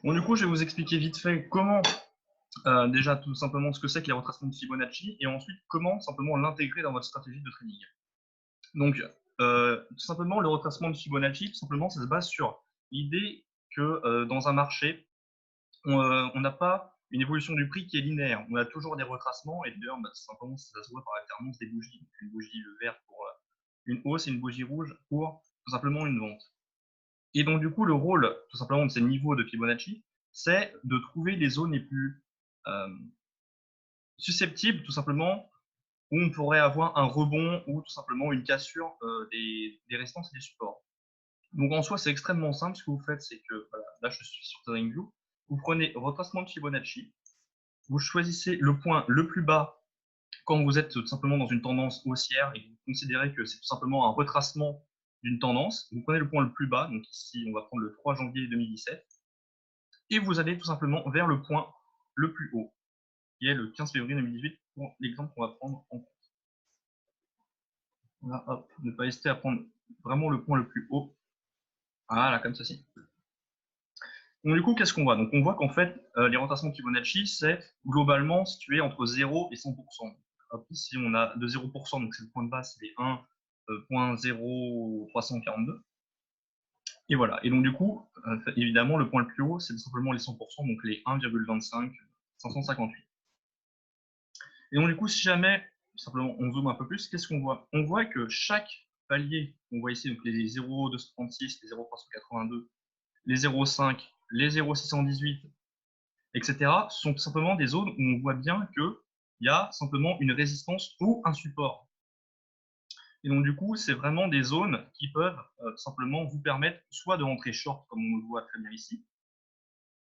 Bon, du coup, je vais vous expliquer vite fait comment, déjà tout simplement ce que c'est que les retracements de Fibonacci, et ensuite comment simplement l'intégrer dans votre stratégie de trading. Donc, tout simplement, le retracement de Fibonacci, tout simplement, ça se base sur l'idée que dans un marché, on n'a pas une évolution du prix qui est linéaire. On a toujours des retracements, et d'ailleurs, tout simplement, ça se voit par l'alternance des bougies. Donc, une bougie verte pour une hausse et une bougie rouge pour tout simplement une vente. Et donc, du coup, le rôle, tout simplement, de ces niveaux de Fibonacci, c'est de trouver les zones les plus susceptibles, tout simplement, où on pourrait avoir un rebond ou tout simplement une cassure des résistances et des supports. Donc, en soi, c'est extrêmement simple. Ce que vous faites, c'est que, voilà, là, je suis sur TradingView. Vous prenez retracement de Fibonacci, vous choisissez le point le plus bas quand vous êtes tout simplement dans une tendance haussière et que vous considérez que c'est tout simplement un retracement d'une tendance. Vous prenez le point le plus bas, donc ici, on va prendre le 3 janvier 2017, et vous allez tout simplement vers le point le plus haut, qui est le 15 février 2018, pour l'exemple qu'on va prendre en compte. Là, hop, ne pas hésiter à prendre vraiment le point le plus haut. Voilà, comme ceci. Donc, du coup, qu'est-ce qu'on voit? Donc, on voit qu'en fait, les retracements de Fibonacci, c'est globalement situé entre 0 et 100%. Hop, ici, on a de 0%, donc c'est le point de base, c'est les 1.0342. Et voilà. Et donc, du coup, évidemment, le point le plus haut, c'est simplement les 100%, donc les 1,25 558. Et donc, du coup, si jamais, simplement, on zoome un peu plus, qu'est-ce qu'on voit? On voit que chaque palier, on voit ici donc les 0,236, les 0,382, les 0,5, les 0,618, etc., sont tout simplement des zones où on voit bien qu'il y a simplement une résistance ou un support. Et donc, du coup, c'est vraiment des zones qui peuvent simplement vous permettre soit de rentrer short, comme on le voit très bien ici.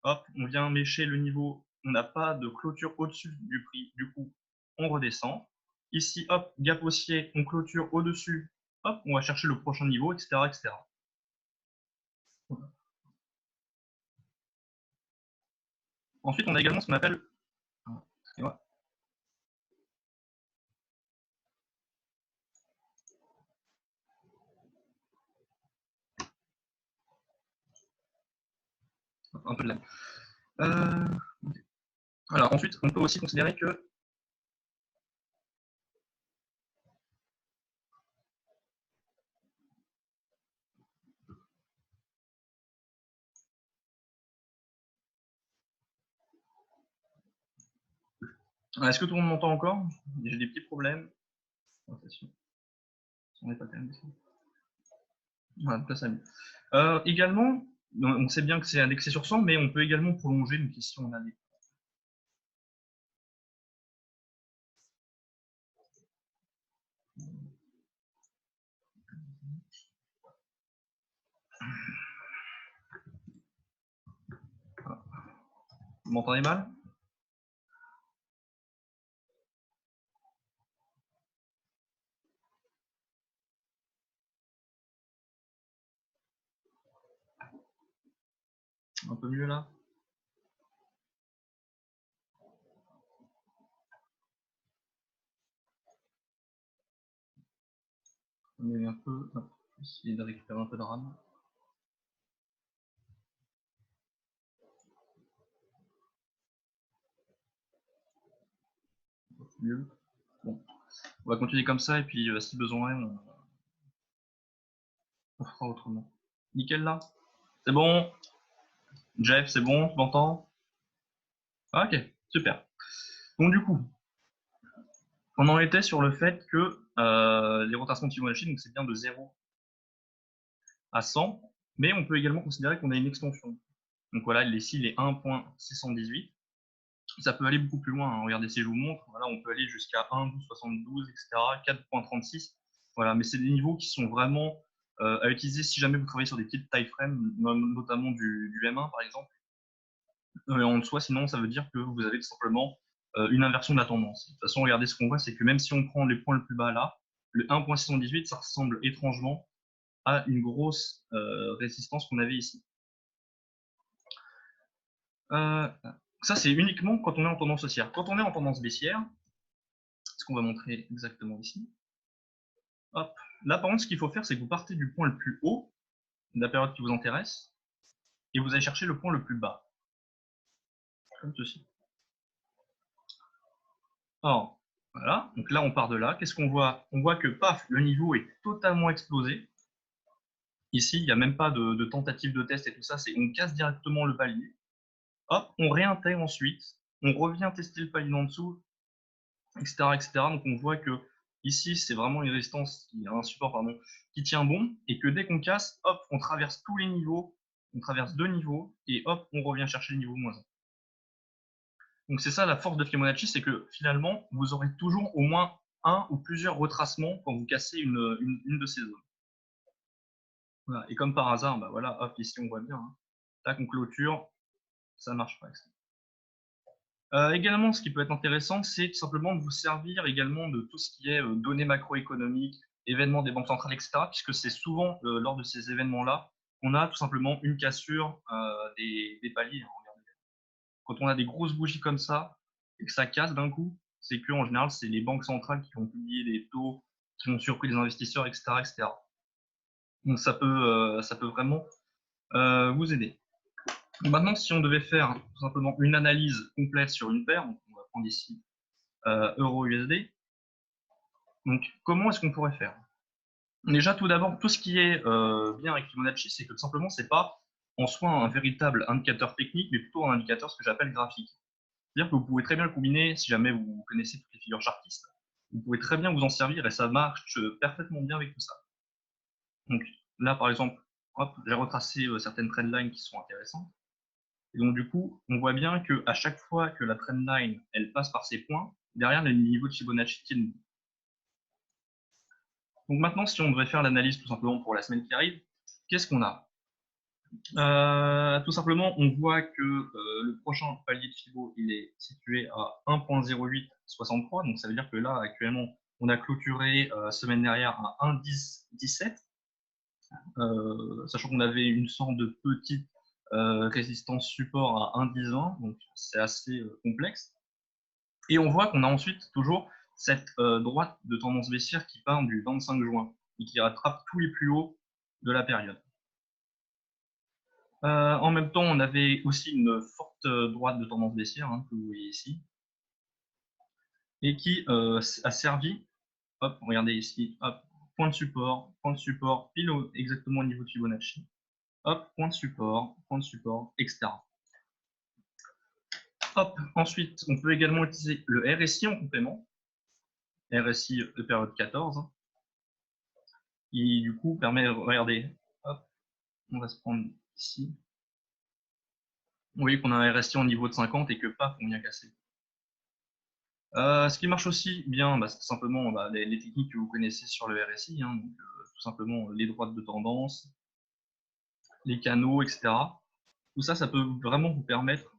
Hop, on vient mécher le niveau, on n'a pas de clôture au-dessus du prix, du coup, on redescend. Ici, hop, gap haussier, on clôture au-dessus, hop, on va chercher le prochain niveau, etc., etc. Ensuite, on a également ce qu'on appelle... Un peu de là. Alors, ensuite, on peut aussi considérer que est-ce que tout le monde m'entend encore? J'ai des petits problèmes. On n'est pas calme. Voilà, ça mieux. Également, on sait bien que c'est indexé sur 100, mais on peut également prolonger. Donc ici, on a des... Voilà. Vous m'entendez mal? Un peu mieux là? On est un peu... Je vais essayer de récupérer un peu de RAM. Mieux. Bon, on va continuer comme ça et puis si besoin, on fera autrement. Nickel là? C'est bon? Jeff, c'est bon? Tu m'entends? Ah, ok, super. Donc du coup, on en était sur le fait que les rotations de Fibonacci, donc c'est bien de 0 à 100, mais on peut également considérer qu'on a une extension. Donc voilà, ici, les 1.618. Ça peut aller beaucoup plus loin, hein. Regardez, si je vous montre, voilà, on peut aller jusqu'à 1.1272, etc., 4.36. Voilà, mais c'est des niveaux qui sont vraiment à utiliser si jamais vous travaillez sur des petites time frames, notamment du M1 par exemple. En soi, sinon, ça veut dire que vous avez tout simplement une inversion de la tendance. De toute façon, regardez, ce qu'on voit, c'est que même si on prend les points le plus bas là, le 1.618, ça ressemble étrangement à une grosse résistance qu'on avait ici. Ça, c'est uniquement quand on est en tendance haussière. Quand on est en tendance baissière, ce qu'on va montrer exactement ici, hop, là, par contre, ce qu'il faut faire, c'est que vous partez du point le plus haut de la période qui vous intéresse et vous allez chercher le point le plus bas. comme ceci. Alors, voilà, donc là on part de là. Qu'est-ce qu'on voit? On voit que paf, le niveau est totalement explosé. Ici, il n'y a même pas de tentative de test et tout ça, c'est on casse directement le palier. Hop, on réintègre ensuite, on revient tester le palier en dessous, etc., etc. Donc on voit que ici, c'est vraiment une résistance, un support pardon, qui tient bon, et que dès qu'on casse, hop, on traverse tous les niveaux, on traverse 2 niveaux, et hop, on revient chercher le niveau -1. Donc c'est ça la force de Fibonacci, c'est que finalement, vous aurez toujours au moins un ou plusieurs retracements quand vous cassez une de ces zones. Voilà. Et comme par hasard, bah voilà, hop, ici on voit bien, hein. Là qu'on clôture, ça marche pas. Également, ce qui peut être intéressant, c'est tout simplement de vous servir également de tout ce qui est données macroéconomiques, événements des banques centrales, etc. Puisque c'est souvent lors de ces événements-là qu'on a tout simplement une cassure des paliers, hein. Regardez. Quand on a des grosses bougies comme ça et que ça casse d'un coup, c'est que en général, c'est les banques centrales qui vont publier des taux qui ont surpris les investisseurs, etc., etc. Donc ça peut vraiment vous aider. Maintenant, si on devait faire tout simplement une analyse complète sur une paire, donc on va prendre ici euro-USD. Donc, comment est-ce qu'on pourrait faire? Déjà, tout d'abord, tout ce qui est bien avec Fibonacci, c'est que tout simplement, c'est pas en soi un véritable indicateur technique, mais plutôt un indicateur ce que j'appelle graphique. C'est-à-dire que vous pouvez très bien le combiner, si jamais vous connaissez toutes les figures chartistes, vous pouvez très bien vous en servir et ça marche parfaitement bien avec tout ça. Donc là, par exemple, j'ai retracé certaines trendlines qui sont intéressantes. Et donc, du coup, on voit bien qu'à chaque fois que la trendline, elle passe par ces points, derrière, il y a le niveau de Fibonacci qui est nouveau. Donc maintenant, si on devrait faire l'analyse tout simplement pour la semaine qui arrive, qu'est-ce qu'on a? Tout simplement, on voit que le prochain palier de Fibo, il est situé à 1.0863. Donc ça veut dire que là, actuellement, on a clôturé semaine dernière à 1.1017, sachant qu'on avait une sorte de petite résistance support à 1.1020, donc c'est assez complexe. Et on voit qu'on a ensuite toujours cette droite de tendance baissière qui part du 25 juin et qui rattrape tous les plus hauts de la période. En même temps, on avait aussi une forte droite de tendance baissière, hein, que vous voyez ici, et qui a servi, hop, regardez ici, hop, point de support, pile exactement au niveau de Fibonacci, hop, point de support, etc. Hop, ensuite, on peut également utiliser le RSI en complément, RSI de période 14, qui du coup permet, regardez, hop, on va se prendre ici. Vous voyez qu'on a un RSI en niveau de 50 et que paf, on vient casser. Ce qui marche aussi bien, bah, c'est tout simplement les techniques que vous connaissez sur le RSI, hein, donc, tout simplement les droites de tendance, les canaux, etc. Tout ça, ça peut vraiment vous permettre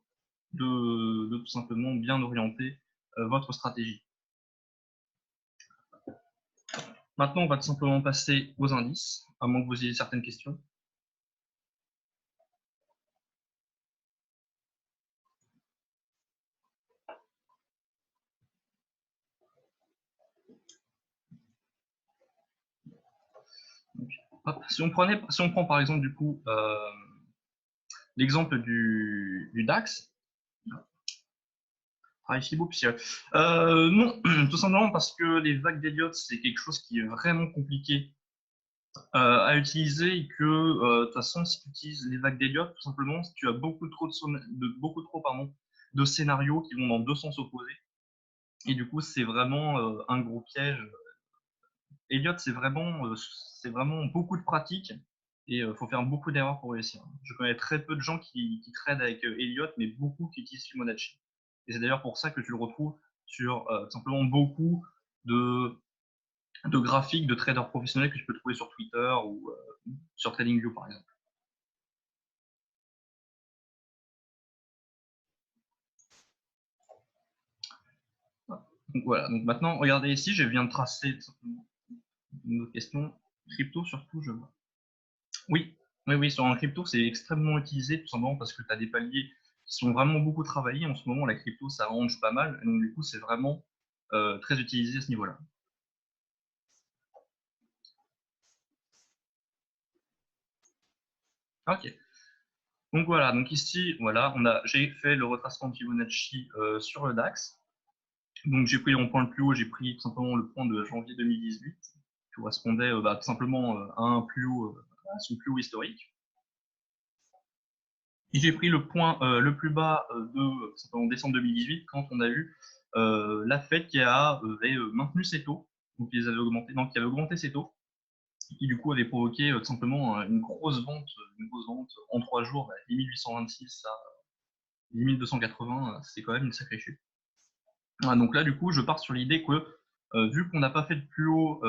de tout simplement bien orienter votre stratégie. Maintenant, on va tout simplement passer aux indices, à moins que vous ayez certaines questions. Donc, hop, si on prend par exemple du coup l'exemple du DAX, non, tout simplement parce que les vagues d'Elliott, c'est quelque chose qui est vraiment compliqué à utiliser et que de toute façon, si tu utilises les vagues d'Elliott, tout simplement, tu as beaucoup trop de scénarios qui vont dans deux sens opposés. Et du coup, c'est vraiment un gros piège. Elliott, c'est vraiment beaucoup de pratique et il faut faire beaucoup d'erreurs pour réussir. Je connais très peu de gens qui tradent avec Elliott, mais beaucoup qui utilisent Fibonacci. Et c'est d'ailleurs pour ça que tu le retrouves sur simplement beaucoup de graphiques de traders professionnels que tu peux trouver sur Twitter ou sur TradingView par exemple. Donc voilà, donc maintenant, regardez ici, je viens de tracer simplement une autre question. Crypto surtout, je vois. Oui, oui, sur un crypto, c'est extrêmement utilisé, tout simplement parce que tu as des paliers qui sont vraiment beaucoup travaillés. En ce moment, la crypto, ça range pas mal, et donc du coup, c'est vraiment très utilisé à ce niveau-là. Ok. Donc voilà, donc ici, voilà, j'ai fait le retracement de Fibonacci sur le DAX. Donc j'ai pris en point le plus haut, j'ai pris tout simplement le point de janvier 2018, qui correspondait tout simplement à un plus haut, à son plus haut historique. Et j'ai pris le point le plus bas en décembre 2018, quand on a eu la Fed qui avait maintenu ses taux, donc ils avaient augmenté, qui avait augmenté ses taux, qui du coup avait provoqué tout simplement une grosse vente en 3 jours, 1826 à 1280, c'est quand même une sacrée chute. Donc là, du coup, je pars sur l'idée que, vu qu'on n'a pas fait de plus haut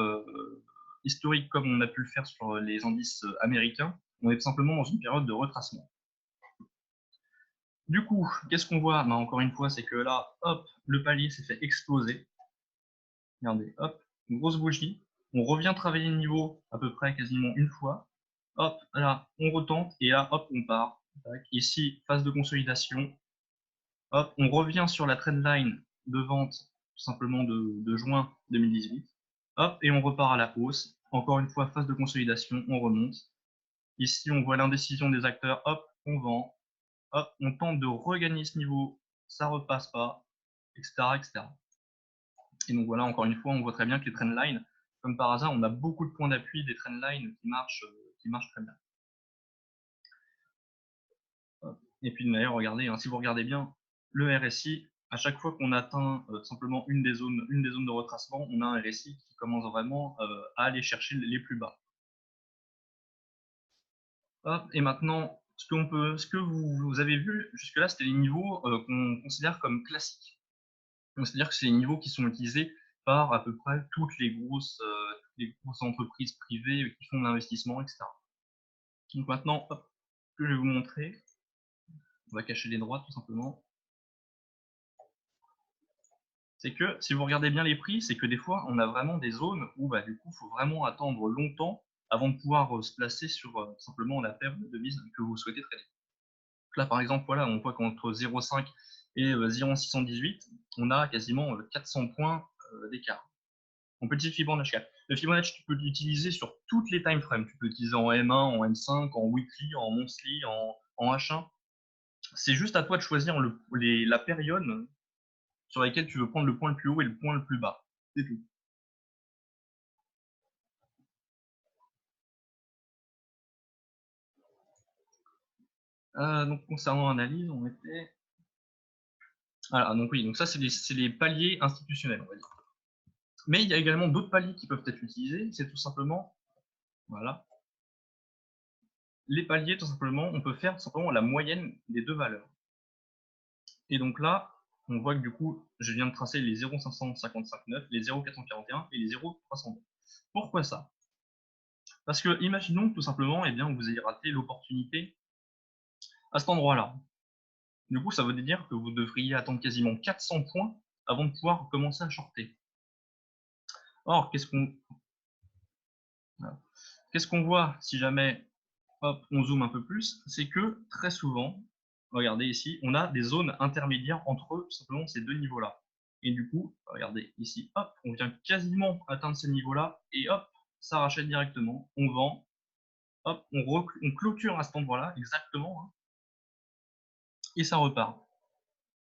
historique comme on a pu le faire sur les indices américains, on est tout simplement dans une période de retracement. Du coup, qu'est-ce qu'on voit? Encore une fois, c'est que là, hop, le palier s'est fait exploser. Regardez, hop, une grosse bougie. On revient travailler le niveau à peu près quasiment une fois. Hop, là, on retente, et là, hop, on part. Tac. Ici, phase de consolidation. Hop, on revient sur la trendline de vente, tout simplement de juin 2018. Hop, et on repart à la hausse. Encore une fois, phase de consolidation, on remonte. Ici, on voit l'indécision des acteurs. Hop, on vend. Hop, on tente de regagner ce niveau, ça repasse pas, etc., etc. Et donc voilà, encore une fois, on voit très bien que les trendlines, comme par hasard, on a beaucoup de points d'appui des trendlines qui marchent très bien. Hop. Et puis d'ailleurs, regardez, si vous regardez bien, le RSI, à chaque fois qu'on atteint simplement une des zones de retracement, on a un RSI qui commence vraiment à aller chercher les plus bas. Hop, et maintenant, ce que vous avez vu jusque-là, c'était les niveaux qu'on considère comme classiques. C'est-à-dire que c'est les niveaux qui sont utilisés par à peu près toutes les grosses entreprises privées qui font de l'investissement, etc. Donc maintenant, hop, ce que je vais vous montrer, on va cacher les droites tout simplement, c'est que si vous regardez bien les prix, c'est que des fois, on a vraiment des zones où du coup, il faut vraiment attendre longtemps avant de pouvoir se placer sur simplement la paire de devises que vous souhaitez trader. Donc là, par exemple, voilà, on voit qu'entre 0,5 et 0,618, on a quasiment 400 points d'écart. En petit Fibonacci. Le Fibonacci, tu peux l'utiliser sur toutes les time frames. Tu peux l'utiliser en M1, en M5, en weekly, en monthly, en H1. C'est juste à toi de choisir la période sur laquelle tu veux prendre le point le plus haut et le point le plus bas. C'est tout. Donc concernant l'analyse, on était. Voilà, donc oui, donc ça c'est les paliers institutionnels, on va dire. Mais il y a également d'autres paliers qui peuvent être utilisés. C'est tout simplement, voilà, les paliers, tout simplement, on peut faire tout simplement la moyenne des deux valeurs. Et donc là, on voit que du coup, je viens de tracer les 0,555,9, les 0,441 et les 0,309. Pourquoi ça? Parce que imaginons que tout simplement, eh bien, vous ayez raté l'opportunité à cet endroit-là. Du coup, ça veut dire que vous devriez attendre quasiment 400 points avant de pouvoir commencer à shorter. Or, qu'est-ce qu'on voit si jamais hop, on zoome un peu plus? C'est que très souvent, regardez ici, on a des zones intermédiaires entre tout simplement ces deux niveaux-là. Et du coup, regardez ici, hop, on vient quasiment atteindre ces niveaux-là, et hop, ça rachète directement, on vend, hop, on clôture à cet endroit-là, exactement, hein, et ça repart.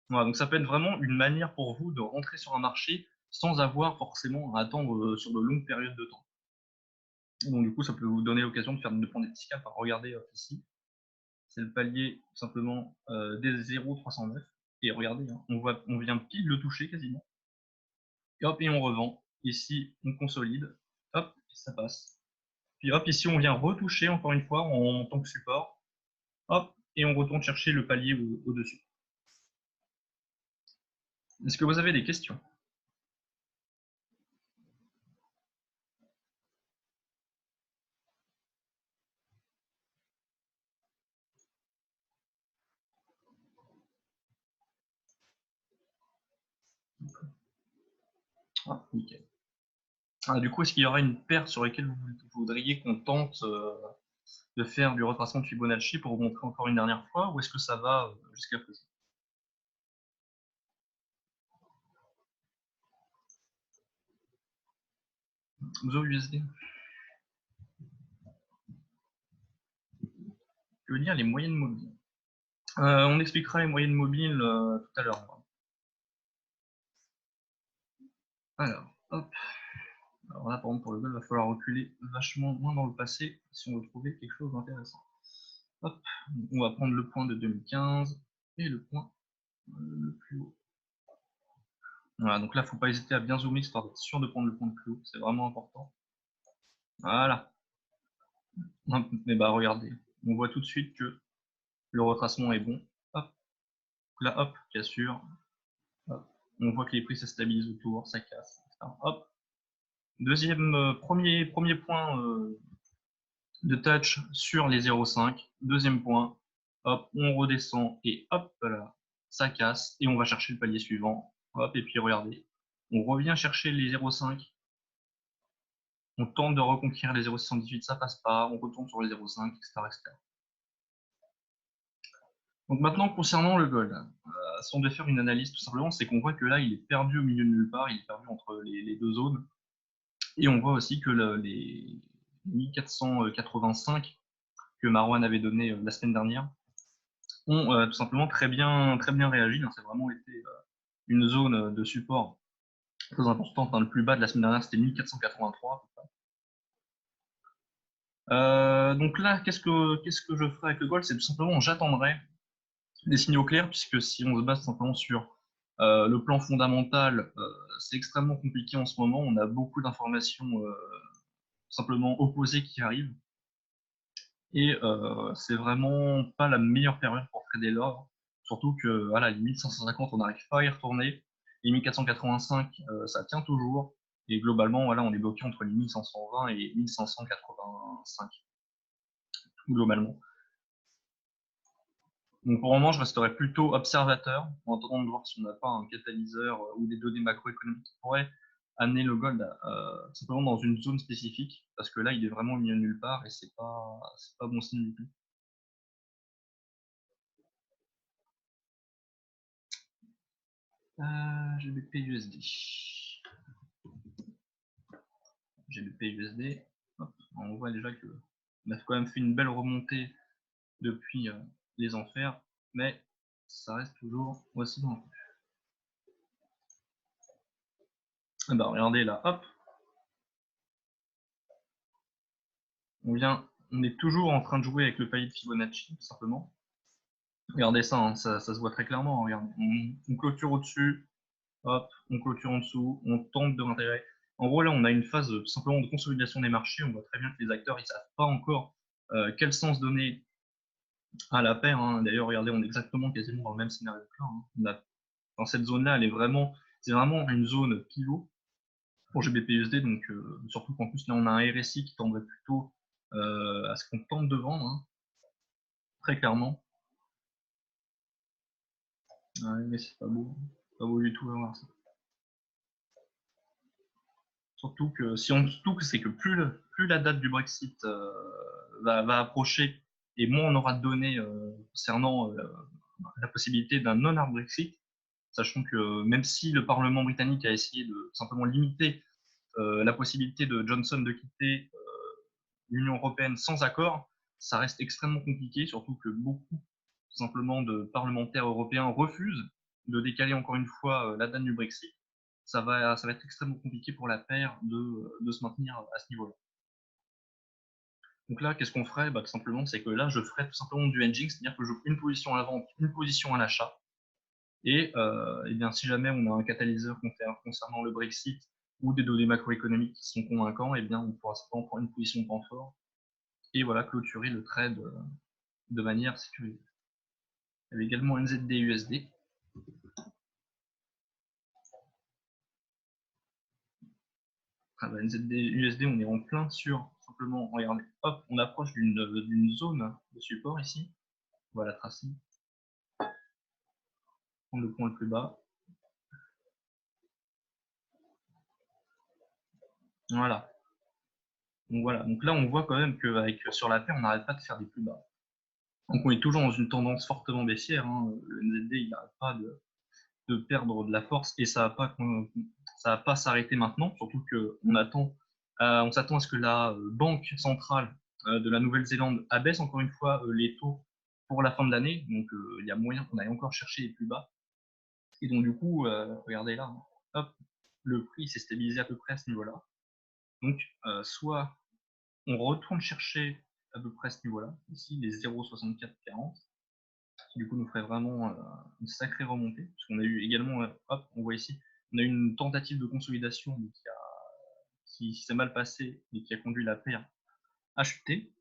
Voilà, donc ça peut être vraiment une manière pour vous de rentrer sur un marché sans avoir forcément à attendre sur de longues périodes de temps. Donc du coup, ça peut vous donner l'occasion de prendre des petits caps. Regardez ici, c'est le palier tout simplement des 0,309. Et regardez, hein, on vient pile le toucher quasiment. Et hop, et on revend. Ici, on consolide. Hop, et ça passe. Puis hop, ici, on vient retoucher encore une fois en tant que support. Hop, et on retourne chercher le palier au-dessus. Est-ce que vous avez des questions? Ah, nickel. Du coup, est-ce qu'il y aura une paire sur laquelle vous voudriez qu'on tente de faire du retracement de Fibonacci pour vous montrer encore une dernière fois, ou est-ce que ça va jusqu'à présent? USD. Je veux dire les moyennes mobiles. On expliquera les moyennes mobiles tout à l'heure. Alors, hop. Alors là, par exemple, pour le goal, il va falloir reculer vachement moins dans le passé si on veut trouver quelque chose d'intéressant. Hop, on va prendre le point de 2015 et le point le plus haut. Voilà, donc là, il ne faut pas hésiter à bien zoomer, histoire d'être sûr de prendre le point le plus haut, c'est vraiment important. Voilà. Mais bah regardez, on voit tout de suite que le retracement est bon. Hop, là, hop, cassure. Hop. On voit que les prix se stabilisent autour, ça casse, etc. Hop. Deuxième, premier point de touch sur les 0,5. Deuxième point, hop, on redescend et hop là, ça casse et on va chercher le palier suivant. Hop, et puis regardez, on revient chercher les 0,5. On tente de reconquérir les 0,78, ça passe pas, on retourne sur les 0,5, etc., etc. Donc maintenant, concernant le gold, si on devait faire une analyse tout simplement, c'est qu'on voit que là, il est perdu au milieu de nulle part, il est perdu entre les deux zones. Et on voit aussi que les 1485 que Marwan avait donné la semaine dernière ont tout simplement très bien réagi. C'est vraiment été une zone de support très importante. Le plus bas de la semaine dernière, c'était 1483. Donc là, qu'est-ce que je ferai avec le gold? C'est tout simplement, j'attendrai des signaux clairs, puisque si on se base simplement sur le plan fondamental, c'est extrêmement compliqué en ce moment. On a beaucoup d'informations simplement opposées qui arrivent. Et c'est vraiment pas la meilleure période pour trader l'or. Surtout que voilà, les 1550, on n'arrive pas à y retourner. Les 1485, ça tient toujours. Et globalement, voilà, on est bloqué entre les 1520 et 1585, globalement. Donc pour le moment, je resterai plutôt observateur, en attendant de voir si on n'a pas un catalyseur ou des données macroéconomiques qui pourraient amener le gold simplement dans une zone spécifique, parce que là, il est vraiment mis à nulle part et c'est pas bon signe du tout. GBP USD. GBP USD. Hop, on voit déjà que on a quand même fait une belle remontée depuis les enfers, mais ça reste toujours aussi bon. Ah bah regardez là, hop, on est toujours en train de jouer avec le palier de Fibonacci, tout simplement. Regardez ça, hein, ça se voit très clairement. Regardez. On clôture au-dessus, hop, on clôture en dessous, on tente de l'intégrer. En gros, là, on a une phase tout simplement de consolidation des marchés. On voit très bien que les acteurs, ils savent pas encore quel sens donner à la paire. Hein. D'ailleurs, regardez, on est exactement quasiment dans le même scénario que là. Hein. Dans cette zone-là, c'est vraiment une zone pivot pour GBPUSD. Donc, surtout qu'en plus, là, on a un RSI qui tendrait plutôt à ce qu'on tente de vendre, hein, très clairement. Ouais, mais c'est pas beau. Pas beau du tout à voir ça. Surtout que c'est que plus la date du Brexit va approcher et moins on aura de données concernant la possibilité d'un non-hard Brexit, sachant que même si le Parlement britannique a essayé de simplement limiter la possibilité de Johnson de quitter l'Union européenne sans accord, ça reste extrêmement compliqué, surtout que beaucoup tout simplement de parlementaires européens refusent de décaler encore une fois la date du Brexit. Ça va être extrêmement compliqué pour la paire de se maintenir à ce niveau-là. Donc là, qu'est-ce qu'on ferait? Bah, tout simplement, c'est que là, je ferais tout simplement du hedging, c'est-à-dire que je prends une position à la vente, une position à l'achat. Et bien, si jamais on a un catalyseur concernant le Brexit ou des données macroéconomiques qui sont convaincants, et bien, on pourra simplement prendre une position de temps fort et voilà, clôturer le trade de manière sécurisée. Il y avait également NZD USD. Ah bah, NZD USD, on est en plein sur simplement, regardez, hop, on approche d'une zone de support ici. On va la tracer. Prendre le point le plus bas. Voilà. Donc là, on voit quand même que sur la paire, on n'arrête pas de faire des plus bas. Donc on est toujours dans une tendance fortement baissière. Hein. Le NZD, il n'arrête pas de perdre de la force et ça va pas s'arrêter maintenant. Surtout on s'attend à ce que la banque centrale de la Nouvelle-Zélande abaisse encore une fois les taux pour la fin de l'année, donc il y a moyen qu'on aille encore chercher les plus bas. Et donc du coup, regardez là, hop, le prix s'est stabilisé à peu près à ce niveau-là. Donc soit on retourne chercher à peu près ce niveau-là, ici les 0,6440, qui du coup nous ferait vraiment une sacrée remontée, parce qu'on a eu également, hop, on voit ici, on a eu une tentative de consolidation qui s'est mal passée et qui a conduit la paire à chuter.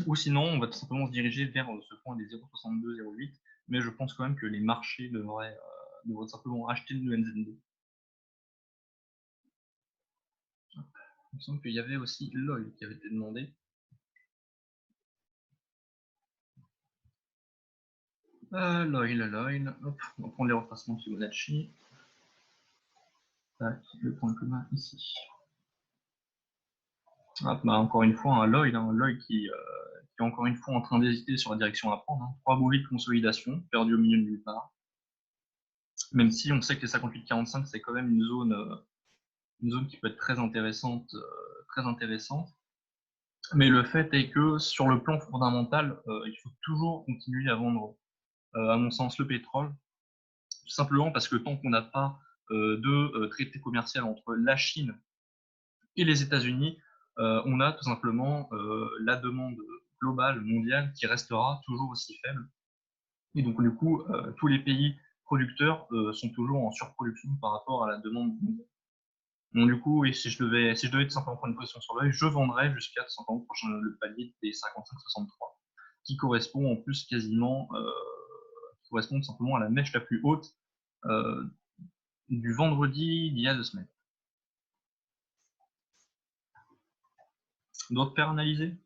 Ou sinon, on va tout simplement se diriger vers ce point des 0,62, 0,8, mais je pense quand même que les marchés devraient simplement acheter le NZD. Il me semble qu'il y avait aussi l'oil qui avait été demandé. L'oil, hop, on va prendre les retracements Fibonacci. Tac, le point commun ici. Hop, bah encore une fois, l'oil qui est encore une fois en train d'hésiter sur la direction à prendre. 3 bougies de consolidation, perdu au milieu de nulle part. Même si on sait que les 58,45, c'est quand même une zone qui peut être très intéressante, Mais le fait est que sur le plan fondamental, il faut toujours continuer à vendre, à mon sens, le pétrole, tout simplement parce que tant qu'on n'a pas de traité commercial entre la Chine et les États-Unis, on a tout simplement la demande globale, mondiale, qui restera toujours aussi faible. Et donc, du coup, tous les pays producteurs sont toujours en surproduction par rapport à la demande mondiale. Donc, du coup, et si je devais tout simplement prendre une position sur l'œil, je vendrais jusqu'à tout simplement le palier des 55,63, qui correspond en plus quasiment, correspond tout simplement à la mèche la plus haute euh, du vendredi d'il y a 2 semaines. D'autres paires analysées?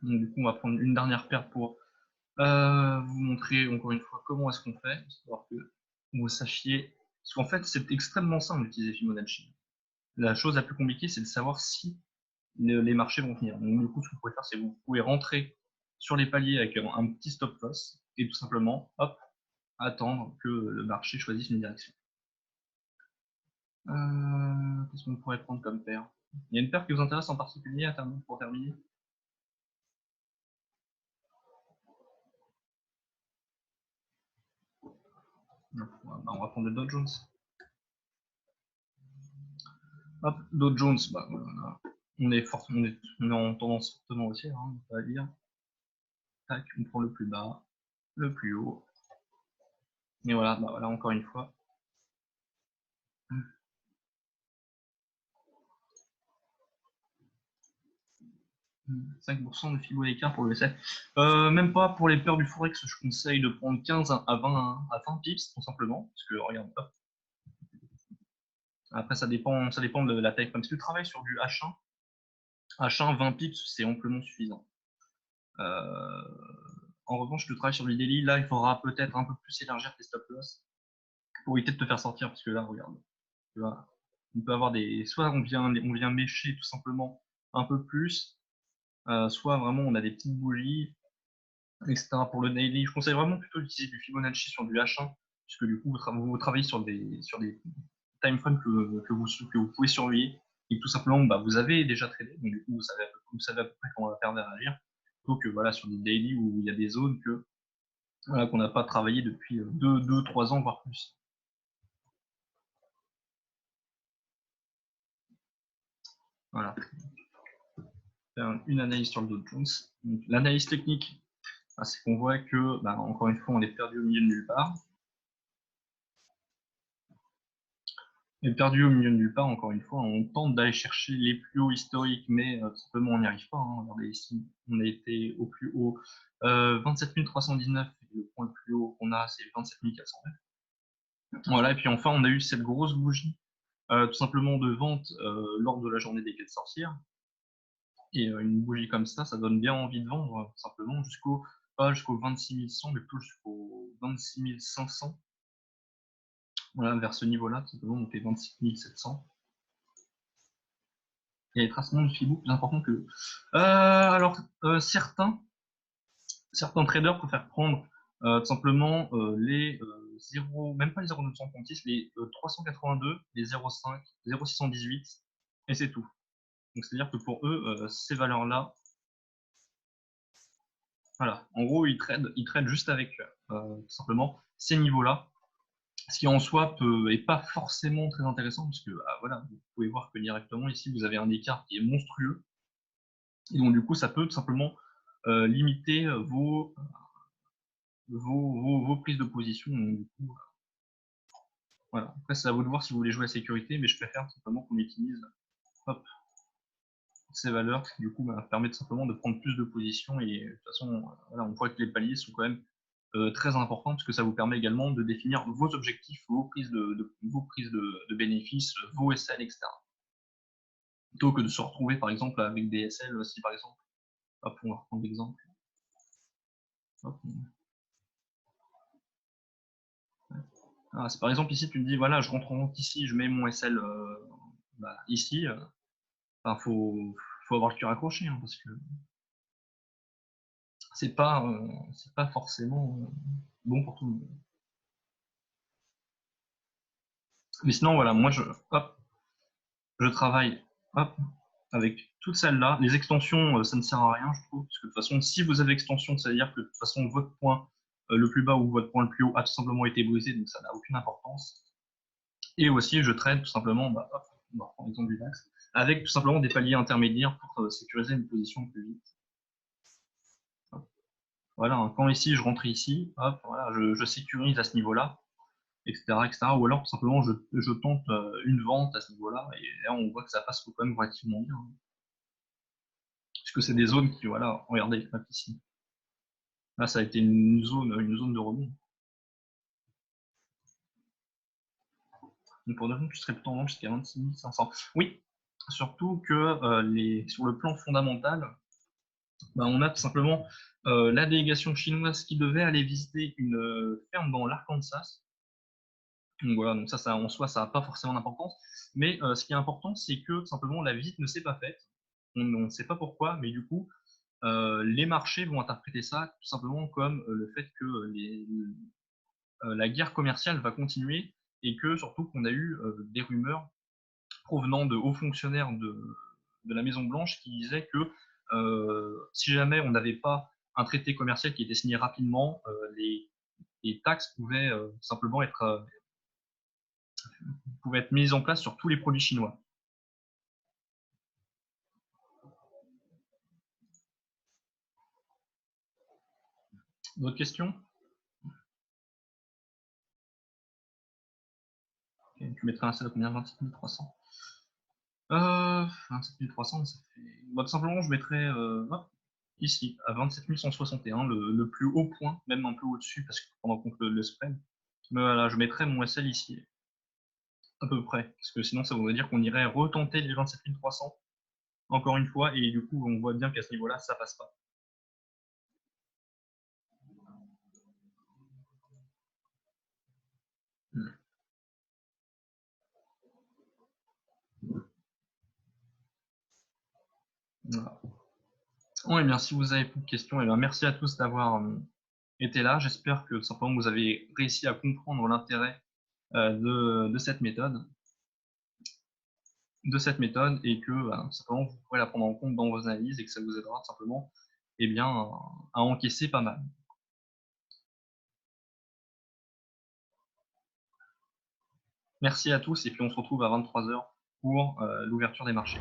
Donc, du coup, on va prendre une dernière paire pour vous montrer encore une fois comment est-ce qu'on fait, histoire que vous sachiez. Parce qu'en fait, c'est extrêmement simple d'utiliser Fibonacci. La chose la plus compliquée, c'est de savoir si les marchés vont venir. Donc, du coup, ce que vous pouvez faire, c'est que vous pouvez rentrer sur les paliers avec un petit stop loss et tout simplement, hop, attendre que le marché choisisse une direction. Qu'est-ce qu'on pourrait prendre comme paire? Il y a une paire qui vous intéresse en particulier pour terminer? Non, on va prendre le Dow Jones. Hop, Dow Jones, bah, voilà. On est en tendance fortement haussière, on va dire. Tac, on prend le plus bas, le plus haut. Et voilà, bah voilà, encore une fois. 5% de Fibo d'écart pour le SL. Même pas pour les paires du Forex, je conseille de prendre 15 à 20 pips, tout simplement. Parce que, regarde, hop. Après, ça dépend de la taille. Comme si tu travailles sur du H1, 20 pips, c'est amplement suffisant. En revanche, tu travailles sur du daily, là, il faudra peut-être un peu plus élargir tes stop loss pour éviter de te faire sortir, parce que là, regarde, tu vois, on peut avoir soit on vient mécher tout simplement un peu plus, soit vraiment on a des petites bougies, etc. Pour le daily, je conseille vraiment plutôt d'utiliser du Fibonacci sur du H1, puisque du coup, vous travaillez sur des time frames que vous pouvez surveiller, et tout simplement, bah, vous avez déjà tradé, donc du coup, vous savez à peu près comment on va faire réagir, plutôt que voilà, sur des daily où il y a des zones voilà, qu'on n'a pas travaillé depuis 2-3 ans, voire plus. Voilà. Faire une analyse sur le Dow Jones. L'analyse technique, bah, c'est qu'on voit que, bah, encore une fois, on est perdu au milieu de nulle part. On est perdu au milieu de nulle part, encore une fois. On tente d'aller chercher les plus hauts historiques, mais tout simplement, on n'y arrive pas. Regardez ici, on a été au plus haut 27 319. Et le point le plus haut qu'on a, c'est 27 409. Voilà, et puis enfin, on a eu cette grosse bougie, tout simplement de vente lors de la journée des 4 sorcières. Et une bougie comme ça donne bien envie de vendre, tout simplement, pas jusqu'au 26 100, mais plutôt jusqu'au 26 500. Voilà, vers ce niveau-là, tout simplement, on fait 26 700. Il y a des tracements de filou plus importants que eux. Alors, certains traders préfèrent prendre tout simplement les 0, même pas les 0,936, les 382, les 0,5, 0,618, et c'est tout. Donc c'est-à-dire que pour eux, ces valeurs-là, voilà, en gros, ils tradent juste avec tout simplement ces niveaux-là, ce qui en soi est pas forcément très intéressant, parce que voilà, vous pouvez voir que directement ici, vous avez un écart qui est monstrueux, et donc du coup, ça peut tout simplement limiter vos prises de position. Donc, du coup, voilà. Après, c'est à vous de voir si vous voulez jouer à sécurité, mais je préfère simplement qu'on utilise hop, ces valeurs, qui du coup permettent simplement de prendre plus de positions. Et de toute façon, voilà, on voit que les paliers sont quand même très importants, parce que ça vous permet également de définir vos objectifs, vos prises de bénéfices, vos SL, etc. Plutôt que de se retrouver par exemple avec des SL, si par exemple, hop, on va reprendre l'exemple. Ah, si par exemple ici tu me dis voilà, je rentre en vente ici, je mets mon SL ici, faut avoir le cœur accroché, hein, parce que c'est pas forcément bon pour tout le monde. Mais sinon voilà, moi je travaille avec toutes celles-là. Les extensions, ça ne sert à rien, je trouve, parce que de toute façon, si vous avez extension, ça veut dire que de toute façon votre point le plus bas ou votre point le plus haut a tout simplement été brisé, donc ça n'a aucune importance. Et aussi, je trade tout simplement, on va prendre l'exemple du DAX, avec tout simplement des paliers intermédiaires pour sécuriser une position plus vite. Voilà, quand ici je rentre ici, hop, voilà, je sécurise à ce niveau-là, etc., etc. Ou alors tout simplement je tente une vente à ce niveau-là, et là on voit que ça passe quand même relativement bien. Puisque c'est des zones qui, voilà, regardez, hop, ici. Là, ça a été une zone de rebond. Donc pour de bon, tu serais plutôt en vente jusqu'à 26 500. Oui, surtout que sur le plan fondamental, on a tout simplement la délégation chinoise qui devait aller visiter une ferme dans l'Arkansas. Donc voilà, donc ça en soi, ça n'a pas forcément d'importance. Mais ce qui est important, c'est que tout simplement la visite ne s'est pas faite. On ne sait pas pourquoi, mais du coup, les marchés vont interpréter ça tout simplement comme le fait que la guerre commerciale va continuer, et que surtout qu'on a eu des rumeurs provenant de hauts fonctionnaires de la Maison Blanche qui disaient que si jamais on n'avait pas un traité commercial qui était signé rapidement, les taxes pouvaient être mises en place sur tous les produits chinois. D'autres questions? Okay, tu mettrais un sel à combien? 27 300. 27 300, ça fait... tout simplement, je mettrais ici, à 27 161, le plus haut point, même un peu au-dessus, parce que pendant qu'on le spread. Mais voilà, je mettrais mon SL ici, à peu près, parce que sinon ça voudrait dire qu'on irait retenter les 27 300, encore une fois, et du coup, on voit bien qu'à ce niveau-là, ça passe pas. Voilà. Bon, et bien, si vous avez plus de questions, et bien, merci à tous d'avoir été là. J'espère que tout simplement vous avez réussi à comprendre l'intérêt de cette méthode. Et que simplement vous pourrez la prendre en compte dans vos analyses, et que ça vous aidera tout simplement à encaisser pas mal. Merci à tous, et puis on se retrouve à 23 h pour l'ouverture des marchés.